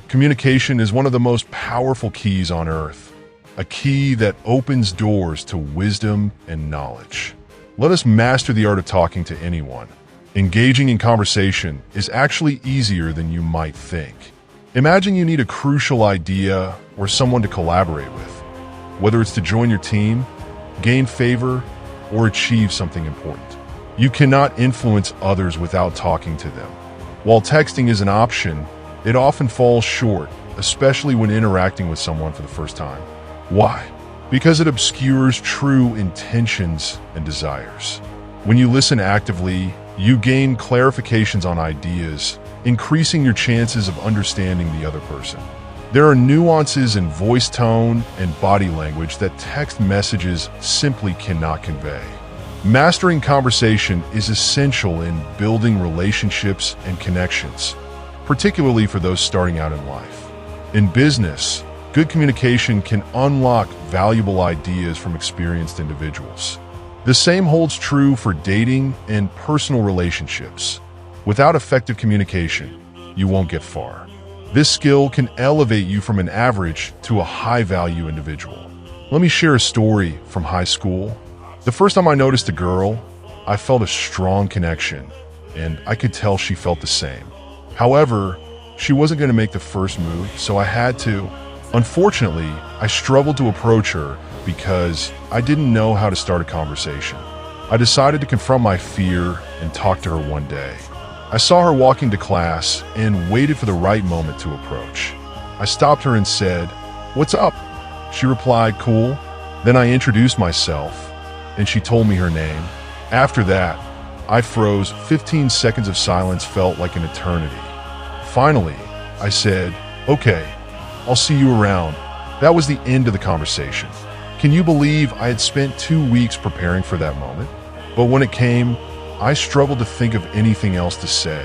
Communication is one of the most powerful keys on earth, a key that opens doors to wisdom and knowledge. Let us master the art of talking to anyone. Engaging in conversation is actually easier than you might think. Imagine you need a crucial idea or someone to collaborate with. Whether it's to join your team, gain favor, or achieve something important. You cannot influence others without talking to them. While texting is an option, it often falls short, especially when interacting with someone for the first time. Why? Because it obscures true intentions and desires. When you listen actively, you gain clarifications on ideas, increasing your chances of understanding the other person. There are nuances in voice tone and body language that text messages simply cannot convey. Mastering conversation is essential in building relationships and connections, particularly for those starting out in life. In business, good communication can unlock valuable ideas from experienced individuals. The same holds true for dating and personal relationships. Without effective communication, you won't get far. This skill can elevate you from an average to a high-value individual. Let me share a story from high school. The first time I noticed a girl, I felt a strong connection, and I could tell she felt the same. However, she wasn't going to make the first move, so I had to. Unfortunately, I struggled to approach her because I didn't know how to start a conversation. I decided to confront my fear and talk to her one day. I saw her walking to class and waited for the right moment to approach. I stopped her and said, "What's up?" She replied, "Cool." Then I introduced myself, and she told me her name. After that, I froze. 15 seconds of silence felt like an eternity. Finally, I said, "Okay, I'll see you around." That was the end of the conversation. Can you believe I had spent 2 weeks preparing for that moment? But when it came, I struggled to think of anything else to say.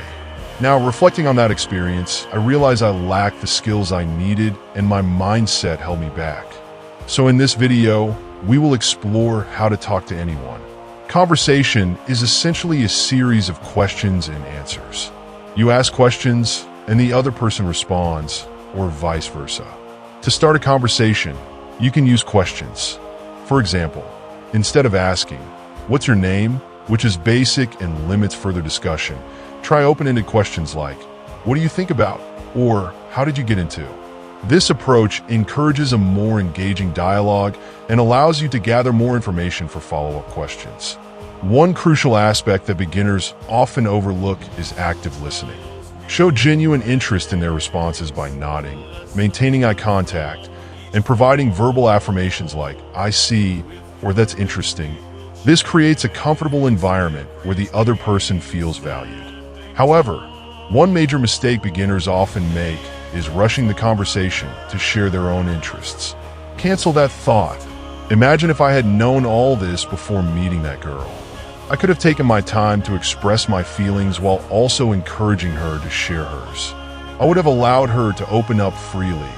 Now, reflecting on that experience, I realized I lacked the skills I needed and my mindset held me back. So in this video, we will explore how to talk to anyone. Conversation is essentially a series of questions and answers. You ask questions and the other person responds, or vice versa. To start a conversation, you can use questions. For example, instead of asking, "What's your name?" which is basic and limits further discussion, try open-ended questions like, "What do you think about?" or "How did you get into?" This approach encourages a more engaging dialogue and allows you to gather more information for follow-up questions. One crucial aspect that beginners often overlook is active listening. Show genuine interest in their responses by nodding, maintaining eye contact, and providing verbal affirmations like, "I see," or "That's interesting." This creates a comfortable environment where the other person feels valued. However, one major mistake beginners often make is rushing the conversation to share their own interests. Cancel that thought. Imagine if I had known all this before meeting that girl. I could have taken my time to express my feelings while also encouraging her to share hers. I would have allowed her to open up freely,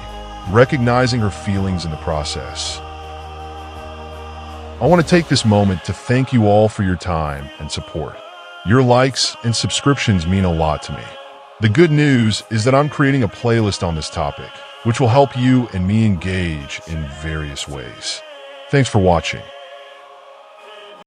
recognizing her feelings in the process. I want to take this moment to thank you all for your time and support. Your likes and subscriptions mean a lot to me. The good news is that I'm creating a playlist on this topic, which will help you and me engage in various ways. Thanks for watching.